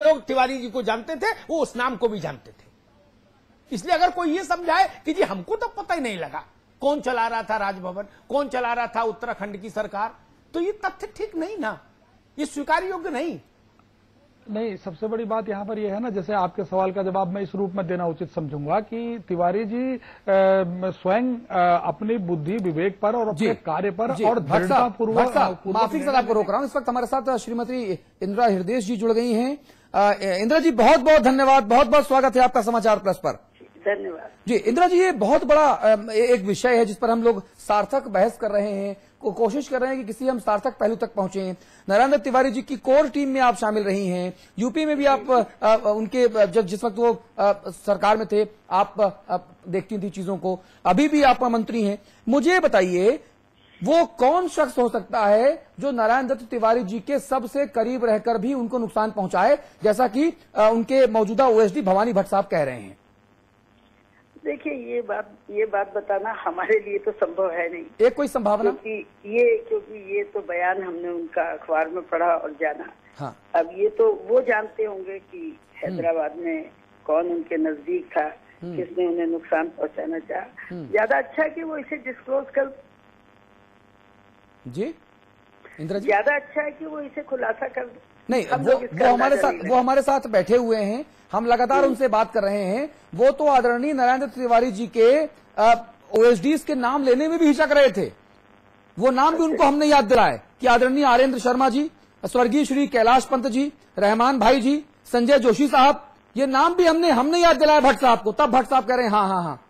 लोग तिवारी जी को जानते थे वो उस नाम को भी जानते थे। इसलिए अगर कोई ये समझाए कि जी हमको तो पता ही नहीं लगा कौन चला रहा था राजभवन, कौन चला रहा था उत्तराखंड की सरकार, तो ये तथ्य ठीक नहीं ना, ये स्वीकार योग्य नहीं। सबसे बड़ी बात यहाँ पर यह है ना, जैसे आपके सवाल का जवाब मैं इस रूप में देना उचित समझूंगा कि तिवारी जी स्वयं अपनी बुद्धि विवेक पर और अपने कार्य पर और दृढ़तापूर्वक। माफी से आपको रोक रहा हूँ, इस वक्त हमारे साथ श्रीमती इंदिरा हृदय जी जुड़ गई हैं। इंदिरा जी बहुत बहुत धन्यवाद, बहुत बहुत स्वागत है आपका समाचार प्लस पर। धन्यवाद जी। इंदिरा जी, ये बहुत बड़ा एक विषय है जिस पर हम लोग सार्थक बहस कर रहे हैं, कोशिश कर रहे हैं कि किसी हम सार्थक पहलू तक पहुंचे। नरेंद्र तिवारी जी की कोर टीम में आप शामिल रही हैं, यूपी में भी आप उनके जब जिस वक्त वो सरकार में थे आप देखती थी चीजों को, अभी भी आप मंत्री हैं। मुझे बताइए वो कौन शख्स हो सकता है जो नारायण दत्त तिवारी जी के सबसे करीब रहकर भी उनको नुकसान पहुंचाए, जैसा कि उनके मौजूदा ओएसडी भवानी भट्ट साहब कह रहे हैं? देखिए ये बात बताना हमारे लिए तो संभव है नहीं। एक कोई संभावना? क्योंकि ये तो बयान हमने उनका अखबार में पढ़ा और जाना। हाँ। अब ये तो वो जानते होंगे कि हैदराबाद में कौन उनके नजदीक था, किसने उन्हें नुकसान पहुंचाना चाहा। ज्यादा अच्छा है कि वो इसे डिस्क्लोज कर। जी इंदिरा जी, ज्यादा अच्छा है कि वो इसे खुलासा कर। नहीं, वो हमारे साथ बैठे हुए हैं, हम लगातार उनसे बात कर रहे हैं। वो तो आदरणीय नारायण दत्त तिवारी जी के ओएसडीज के नाम लेने में भी हिचक रहे थे। वो नाम भी उनको हमने याद दिलाए कि आदरणीय आरेंद्र शर्मा जी, स्वर्गीय श्री कैलाश पंत जी, रहमान भाई जी, संजय जोशी साहब, ये नाम भी हमने याद दिलाया भट्ट साहब को। तब भट्ट साहब कह रहे हैं हाँ।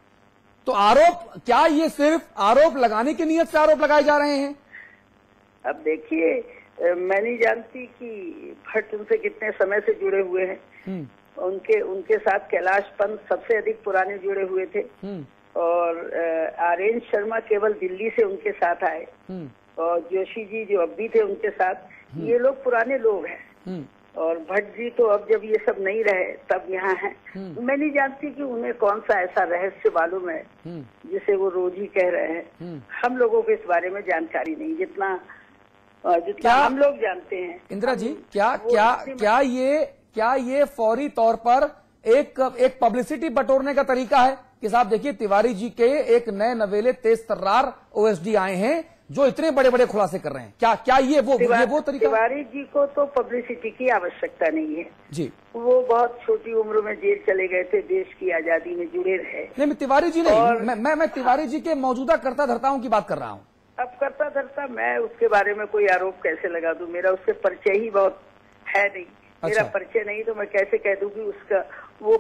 तो आरोप क्या ये सिर्फ आरोप लगाने की नीयत से आरोप लगाए जा रहे हैं? अब देखिए, मैं नहीं जानती कि भट्ट उनसे कितने समय से जुड़े हुए हैं। उनके साथ कैलाश पंत सबसे अधिक पुराने जुड़े हुए थे और आरेंद्र शर्मा केवल दिल्ली से उनके साथ आए और जोशी जी जो अब भी थे उनके साथ, ये लोग पुराने लोग हैं। और भट्ट जी तो अब जब ये सब नहीं रहे तब यहाँ हैं। मैं नहीं जानती कि उन्हें कौन सा ऐसा रहस्य मालूम है जिसे वो रोज ही कह रहे हैं। हम लोगों को इस बारे में जानकारी नहीं, जितना हम लोग जानते हैं। इंदिरा जी, क्या ये फौरी तौर पर एक पब्लिसिटी बटोरने का तरीका है कि साहब देखिए तिवारी जी के एक नए नवेले तेज तर्रार ओएसडी आए हैं जो इतने बड़े बड़े खुलासे कर रहे हैं? क्या ये वो तरीका? तिवारी जी को तो पब्लिसिटी की आवश्यकता नहीं है जी। वो बहुत छोटी उम्र में जेल चले गए थे, देश की आजादी में जुड़े रहे। नहीं, तिवारी जी नहीं, मैं तिवारी जी के मौजूदा कर्ता धर्ताओं की बात कर रहा हूँ। अब करता धरता मैं उसके बारे में कोई आरोप कैसे लगा दूं? मेरा उससे परिचय ही बहुत है नहीं। मेरा परिचय नहीं तो मैं कैसे कह दूं कि उसका वो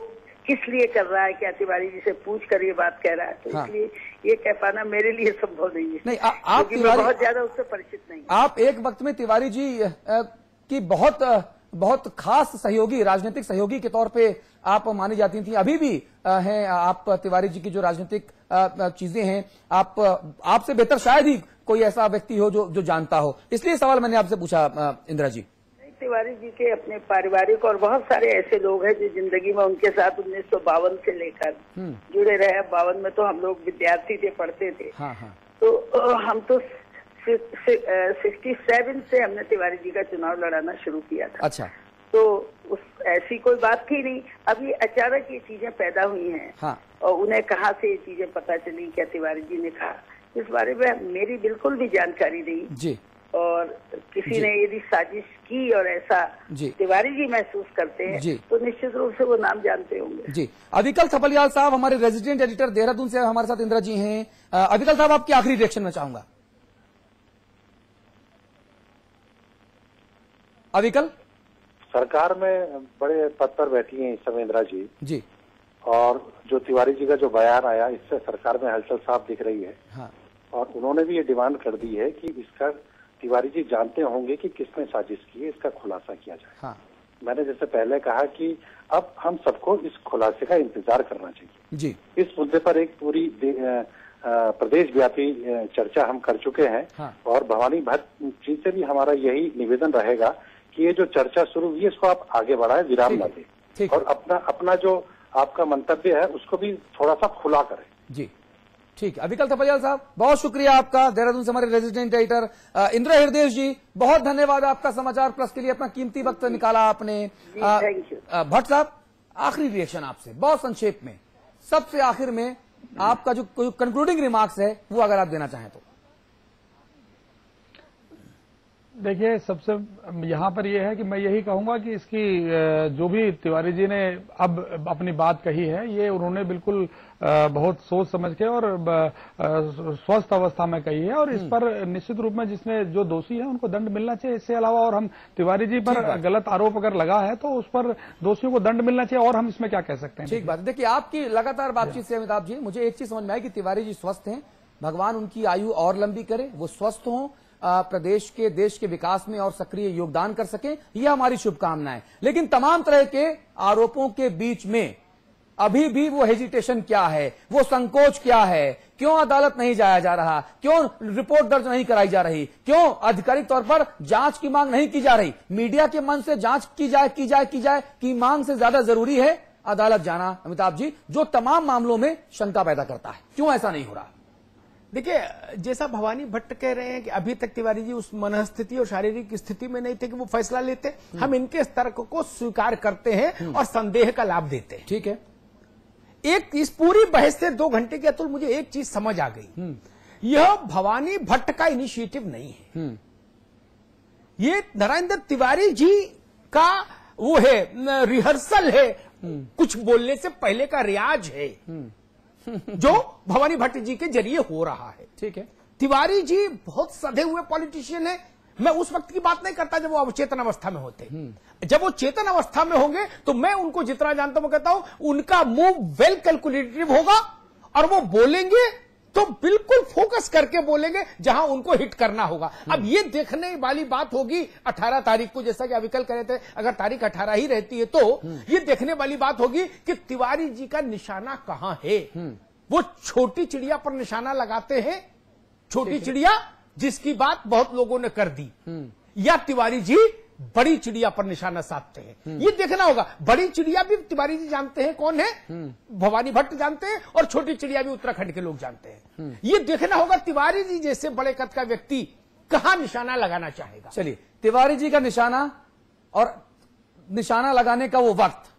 किस लिए कर रहा है, क्या तिवारी जी से पूछ कर ये बात कह रहा है? तो इसलिए ये कह पाना मेरे लिए संभव नहीं है। नहीं, आप बहुत ज्यादा उससे परिचित नहीं। आप एक वक्त में तिवारी जी की बहुत खास सहयोगी, राजनीतिक सहयोगी के तौर पे आप मानी जाती थी, अभी भी हैं आप। तिवारी जी की जो राजनीतिक चीजें हैं, आपसे बेहतर शायद ही कोई ऐसा व्यक्ति हो जो जानता हो, इसलिए सवाल मैंने आपसे पूछा इंदिरा जी। तिवारी जी के अपने पारिवारिक और बहुत सारे ऐसे लोग हैं जो जिंदगी में उनके साथ 1952 से लेकर जुड़े रहे। 52 में तो हम लोग विद्यार्थी थे, पढ़ते थे। तो हम तो 67 से हमने तिवारी जी का चुनाव लड़ाना शुरू किया था। अच्छा। तो ऐसी कोई बात थी नहीं। अभी अचानक ये चीजें पैदा हुई हैं और उन्हें कहाँ से ये चीजें पता चली, क्या तिवारी जी ने कहा, इस बारे में मेरी बिल्कुल भी जानकारी नहीं जी। और किसी ने यदि साजिश की और ऐसा तिवारी जी महसूस करते हैं तो निश्चित रूप से वो नाम जानते होंगे। जी। अविकल थपलियाल साहब हमारे रेजिडेंट एडिटर देहरादून से हमारे साथ इंदिरा जी हैं। अविकल साहब, आपकी आखिरी रिएक्शन में चाहूंगा। अविकल, सरकार में बड़े पद पर बैठी हैं इस समय इंदिरा जी, और जो तिवारी जी का जो बयान आया इससे सरकार में हलचल साफ दिख रही है। और उन्होंने भी ये डिमांड कर दी है कि इसका तिवारी जी जानते होंगे कि किसने साजिश की है, इसका खुलासा किया जाए। मैंने जैसे पहले कहा कि अब हम सबको इस खुलासे का इंतजार करना चाहिए जी। इस मुद्दे पर एक पूरी प्रदेश व्यापी चर्चा हम कर चुके हैं और भवानी भट्ट जी से भी हमारा यही निवेदन रहेगा कि ये जो चर्चा शुरू हुई है इसको आप आगे बढ़ाएं, विराम न दें और अपना जो आपका मंतव्य है उसको भी थोड़ा सा खुला करें। जी ठीक है, अविकल थपलियाल साहब बहुत शुक्रिया आपका, देहरादून से हमारे रेजिडेंट एडिटर इंद्र हृदय जी बहुत धन्यवाद आपका, समाचार प्लस के लिए अपना कीमती वक्त निकाला आपने। भट्ट साहब आखिरी रिएक्शन आपसे बहुत संक्षेप में, सबसे आखिर में आपका जो कोई कंक्लूडिंग रिमार्क्स है वो अगर आप देना चाहें तो। देखिए, सबसे यहाँ पर यह है कि मैं यही कहूंगा कि इसकी जो भी तिवारी जी ने अब अपनी बात कही है, ये उन्होंने बिल्कुल बहुत सोच समझ के और स्वस्थ अवस्था में कही है, और इस पर निश्चित रूप में जिसने जो दोषी है उनको दंड मिलना चाहिए। इससे अलावा और हम तिवारी जी पर गलत आरोप अगर लगा है तो उस पर दोषियों को दंड मिलना चाहिए, और हम इसमें क्या कह सकते हैं। ठीक बात। देखिए, आपकी लगातार बातचीत से अमिताभ जी मुझे एक चीज समझ में आई कि तिवारी जी स्वस्थ हैं, भगवान उनकी आयु और लंबी करे, वो स्वस्थ हों, प्रदेश के देश के विकास में और सक्रिय योगदान कर सकें, यह हमारी शुभकामनाएं। लेकिन तमाम तरह के आरोपों के बीच में अभी भी वो हेजिटेशन क्या है, वो संकोच क्या है, क्यों अदालत नहीं जाया जा रहा, क्यों रिपोर्ट दर्ज नहीं कराई जा रही, क्यों आधिकारिक तौर पर जांच की मांग नहीं की जा रही, मीडिया के मन से जांच की जाए की मांग से ज्यादा जरूरी है अदालत जाना, अमिताभ जी, जो तमाम मामलों में शंका पैदा करता है। क्यों ऐसा नहीं हो रहा? देखिए, जैसा भवानी भट्ट कह रहे हैं कि अभी तक तिवारी जी उस मनस्थिति और शारीरिक स्थिति में नहीं थे कि वो फैसला लेते, हम इनके तर्क को स्वीकार करते हैं और संदेह का लाभ देते हैं। ठीक है, एक इस पूरी बहस से 2 घंटे के अतुल मुझे एक चीज समझ आ गई, यह भवानी भट्ट का इनिशिएटिव नहीं है, ये नरेंद्र तिवारी जी का वो है, रिहर्सल है, कुछ बोलने से पहले का रियाज है जो भवानी भट्ट जी के जरिए हो रहा है। ठीक है, तिवारी जी बहुत सधे हुए पॉलिटिशियन है, मैं उस वक्त की बात नहीं करता जब वो अवचेतन अवस्था में होते, जब वो चेतन अवस्था में होंगे तो मैं उनको जितना जानता हूं कहता हूं उनका मूव वेल कैलकुलेटिव होगा, और वो बोलेंगे तो बिल्कुल फोकस करके बोलेंगे जहां उनको हिट करना होगा। अब ये देखने वाली बात होगी 18 तारीख को, जैसा कि अविकल कह रहे थे, अगर तारीख 18 ही रहती है तो ये देखने वाली बात होगी कि तिवारी जी का निशाना कहां है। वो छोटी चिड़िया पर निशाना लगाते हैं, छोटी चिड़िया जिसकी बात बहुत लोगों ने कर दी, या तिवारी जी बड़ी चिड़िया पर निशाना साधते हैं, ये देखना होगा। बड़ी चिड़िया भी तिवारी जी जानते हैं कौन है, भवानी भट्ट जानते हैं, और छोटी चिड़िया भी उत्तराखंड के लोग जानते हैं। ये देखना होगा तिवारी जी जैसे बड़े कद का व्यक्ति कहां निशाना लगाना चाहेगा। चलिए, तिवारी जी का निशाना और निशाना लगाने का वो वक्त,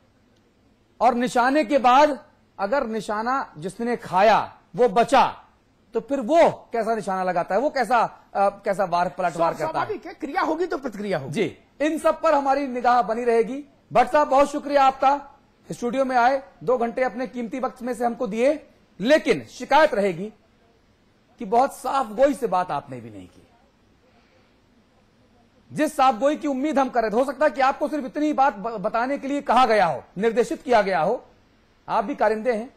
और निशाने के बाद अगर निशाना जिसने खाया वो बचा तो फिर वो कैसा निशाना लगाता है, वो कैसा वार पलटवार करता है। स्वाभाविक है, क्रिया होगी तो प्रतिक्रिया होगी। जी, इन सब पर हमारी निगाह बनी रहेगी। भट्ट साहब बहुत शुक्रिया आपका, स्टूडियो में आए, 2 घंटे अपने कीमती वक्त में से हमको दिए, लेकिन शिकायत रहेगी कि बहुत साफ गोई से बात आपने भी नहीं की। जिस साफ गोई की उम्मीद हम कर रहे थे, हो सकता है कि आपको सिर्फ इतनी बात बताने के लिए कहा गया हो, निर्देशित किया गया हो, आप भी कारिंदे हैं,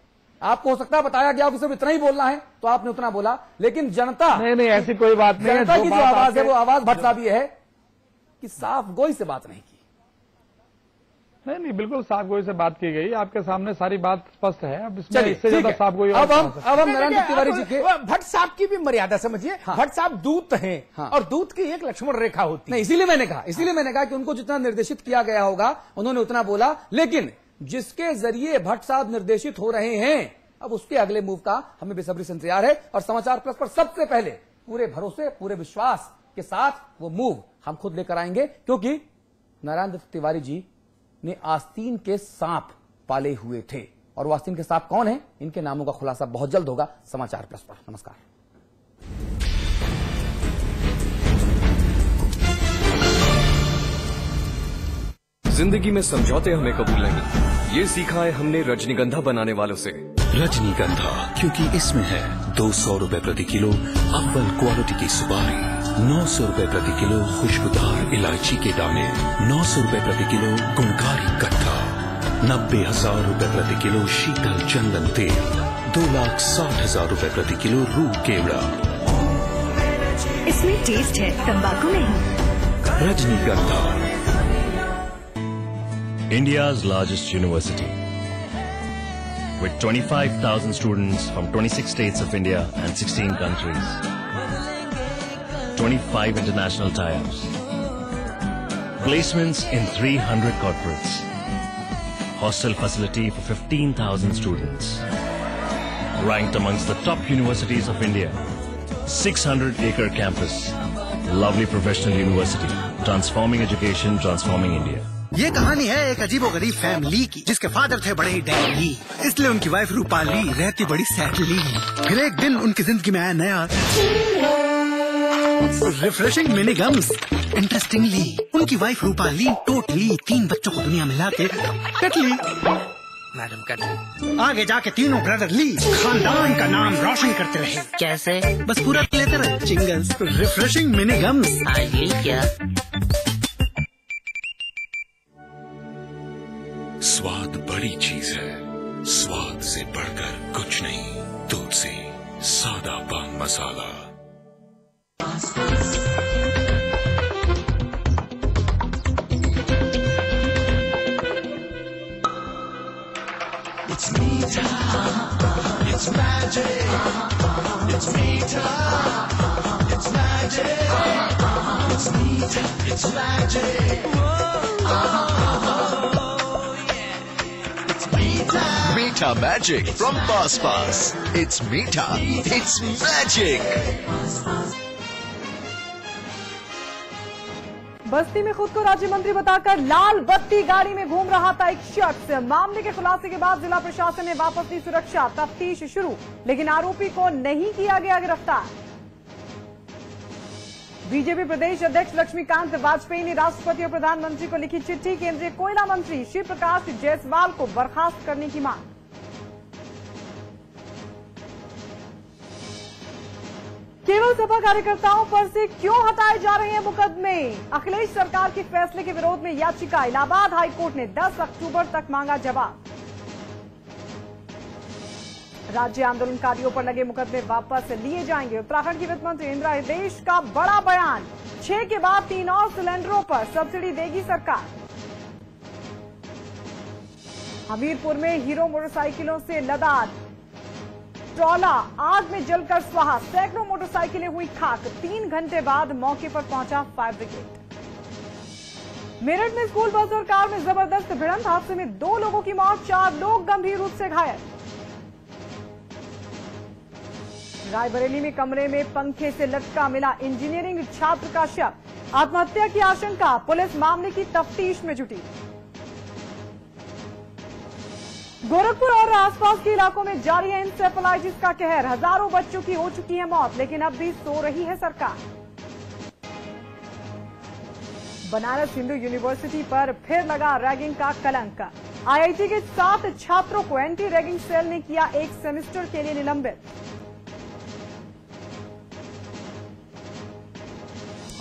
आपको हो सकता है बताया गया हो कि सिर्फ इतना ही बोलना है तो आपने उतना बोला, लेकिन जनता, नहीं ऐसी कोई बात नहीं है, जनता की जो आवाज है वो आवाज भट्ट साहब ये है कि साफ गोई से बात नहीं की। नहीं, बिल्कुल साफ गोई से बात की गई, आपके सामने सारी बात स्पष्ट है। अब इसमें इससे ज्यादा साफ गोई अब हम नरेंद्र तिवारी जी के भट्ट साहब की भी मर्यादा समझिए। भट्ट साहब दूत हैं, और दूत की एक लक्ष्मण रेखा होती है। नहीं, इसीलिए मैंने कहा कि उनको जितना निर्देशित किया गया होगा उन्होंने उतना बोला, लेकिन जिसके जरिए भट्ट साहब निर्देशित हो रहे हैं, अब उसके अगले मूव का हमें बेसब्री से इंतजार है, और समाचार प्लस पर सबसे पहले पूरे भरोसे, पूरे विश्वास के साथ वो मूव हम खुद लेकर आएंगे, क्योंकि नरेंद्र तिवारी जी ने आस्तीन के सांप पाले हुए थे, और वो आस्तीन के सांप कौन है, इनके नामों का खुलासा बहुत जल्द होगा समाचार प्लस पर। नमस्कार। जिंदगी में समझौते हमें कबूल नहीं, ये सीखा है हमने रजनीगंधा बनाने वालों से। रजनीगंधा, क्योंकि इसमें है 200 रुपए प्रति किलो अव्वल क्वालिटी की सुपारी, 900 रुपए प्रति किलो खुशबूदार इलायची के दाने, 900 रुपए प्रति किलो गुणकारी कट्टा, 90,000 रुपए प्रति किलो शीतल चंदन तेल, 2,60,000 रुपए प्रति किलो रूह केवड़ा। इसमें टेस्ट है, तंबाकू नहीं। रजनीगंधा, India's largest university, with 25,000 students from 26 states of India and 16 countries, 25 international tie-ups, placements in 300 corporates, hostel facility for 15,000 students, ranked amongst the top universities of India. 600-acre campus. Lovely professional university. Transforming education, transforming India. ये कहानी है एक अजीबोगरीब family की, जिसके father थे बड़े ही daddy, इसलिए उनकी वाइफ रूपाली रहती बड़ी सैडली। फिर एक दिन उनकी जिंदगी में आया नया रिफ्रेशिंग मिनी गम्स। इंटरेस्टिंगली उनकी वाइफ रूपाली टोटली 3 बच्चों को दुनिया में लाके कटली। मैडम कटली आगे जाके तीनों ब्रदर ली खानदान का नाम रोशन करते रहे। कैसे? बस पूरा लेते रहे चिंगल्स। Refreshing mini gums. क्या? स्वाद बड़ी चीज है, स्वाद से बढ़कर कुछ नहीं। तुलसी सादा पान मसाला। It's Meeta, it's magic. It's Meeta, it's magic. It's Meeta, it's magic. Meeta Magic from Pass Pass. It's Meeta. It's magic. बस्ती में खुद को राज्य मंत्री बताकर लाल बत्ती गाड़ी में घूम रहा था एक शख्स। मामले के खुलासे के बाद जिला प्रशासन ने वापस दी सुरक्षा, तफ्तीश शुरू, लेकिन आरोपी को नहीं किया गया गिरफ्तार। बीजेपी प्रदेश अध्यक्ष लक्ष्मीकांत वाजपेयी ने राष्ट्रपति और प्रधानमंत्री को लिखी चिट्ठी। केंद्रीय कोयला मंत्री श्री प्रकाश जायसवाल को बर्खास्त करने की मांग। केवल सपा कार्यकर्ताओं पर से क्यों हटाए जा रहे हैं मुकदमे? अखिलेश सरकार के फैसले के विरोध में याचिका। इलाहाबाद हाईकोर्ट ने 10 अक्टूबर तक मांगा जवाब। राज्य आंदोलनकारियों पर लगे मुकदमे वापस लिए जाएंगे। उत्तराखंड की वित्त मंत्री इंदिरा हृदयेश का बड़ा बयान। 6 के बाद 3 और सिलेंडरों पर सब्सिडी देगी सरकार। हमीरपुर में हीरो मोटरसाइकिलों से लदा ट्रॉला आग में जलकर स्वाहा। सैकड़ों मोटरसाइकिलें हुई खाक। 3 घंटे बाद मौके पर पहुंचा फायर ब्रिगेड। मेरठ में स्कूल बस और कार में जबरदस्त भिड़ंत। हादसे में 2 लोगों की मौत, 4 लोग गंभीर रूप से घायल। रायबरेली में कमरे में पंखे से लटका मिला इंजीनियरिंग छात्र का शव। आत्महत्या की आशंका, पुलिस मामले की तफ्तीश में जुटी। गोरखपुर और आसपास के इलाकों में जारी है इंसेफेलाइटिस का कहर। हजारों बच्चों की हो चुकी है मौत, लेकिन अब भी सो रही है सरकार। बनारस हिंदू यूनिवर्सिटी पर फिर लगा रैगिंग का कलंक। आईआईटी के 7 छात्रों को एंटी रैगिंग सेल ने किया 1 सेमेस्टर के लिए निलंबित।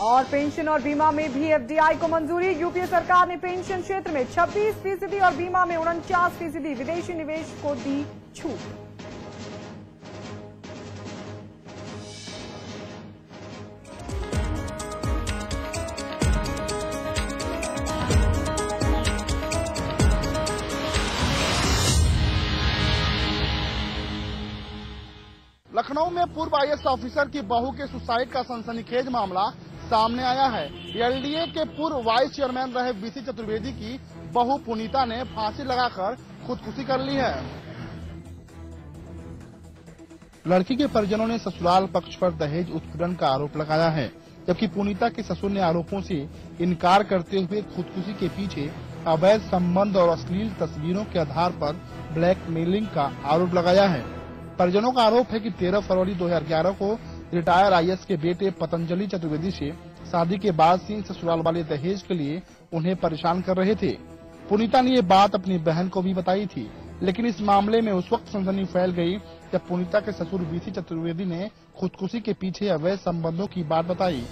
और पेंशन और बीमा में भी एफडीआई को मंजूरी। यूपीए सरकार ने पेंशन क्षेत्र में 26% और बीमा में 49% विदेशी निवेश को दी छूट। लखनऊ में पूर्व आईएएस ऑफिसर की बहू के सुसाइड का सनसनीखेज मामला सामने आया है। एलडीए के पूर्व वाइस चेयरमैन रहे बीसी चतुर्वेदी की बहू पुनीता ने फांसी लगाकर खुदकुशी कर ली है। लड़की के परिजनों ने ससुराल पक्ष पर दहेज उत्पीड़न का आरोप लगाया है, जबकि पुनीता के ससुर ने आरोपों से इनकार करते हुए खुदकुशी के पीछे अवैध संबंध और अश्लील तस्वीरों के आधार पर ब्लैकमेलिंग का आरोप लगाया है। परिजनों का आरोप है कि 13 फरवरी 2011 को रिटायर आईएएस के बेटे पतंजलि चतुर्वेदी से शादी के बाद से ससुराल वाले दहेज के लिए उन्हें परेशान कर रहे थे। पुनीता ने ये बात अपनी बहन को भी बताई थी, लेकिन इस मामले में उस वक्त सनसनी फैल गई जब पुनीता के ससुर बीसी चतुर्वेदी ने खुदकुशी के पीछे अवैध संबंधों की बात बताई।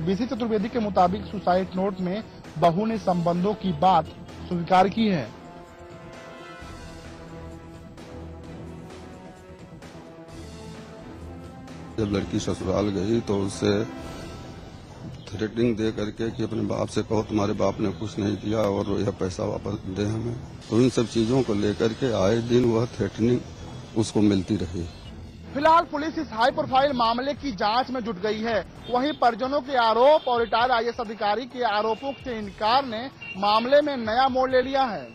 बीसी चतुर्वेदी के मुताबिक सुसाइड नोट में बहू ने संबंधों की बात स्वीकार की है। जब लड़की ससुराल गई तो उसे थ्रेटनिंग दे करके कि अपने बाप से कहो तुम्हारे बाप ने कुछ नहीं किया और यह पैसा वापस दे हमें, तो इन सब चीजों को लेकर के आए दिन वह थ्रेटनिंग उसको मिलती रही। फिलहाल पुलिस इस हाई प्रोफाइल मामले की जांच में जुट गई है। वहीं परिजनों के आरोप और रिटायर्ड आईएएस अधिकारी के आरोपों से इनकार ने मामले में नया मोड़ ले लिया है।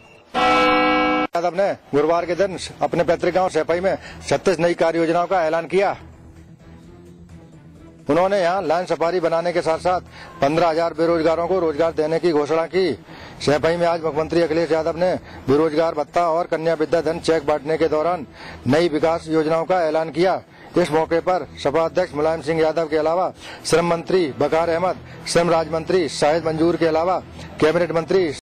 यादव ने गुरुवार के दिन अपने पैतृक गांव सैफई में 36 नई कार्य योजनाओं का ऐलान किया। उन्होंने यहां लाइन सफारी बनाने के साथ साथ 15,000 बेरोजगारों को रोजगार देने की घोषणा की। सैफई में आज मुख्यमंत्री अखिलेश यादव ने बेरोजगार भत्ता और कन्या विद्या धन चेक बांटने के दौरान नई विकास योजनाओं का ऐलान किया। इस मौके पर सपा अध्यक्ष मुलायम सिंह यादव के अलावा श्रम मंत्री बकार अहमद, श्रम राज्य मंत्री शाहिद मंजूर के अलावा कैबिनेट मंत्री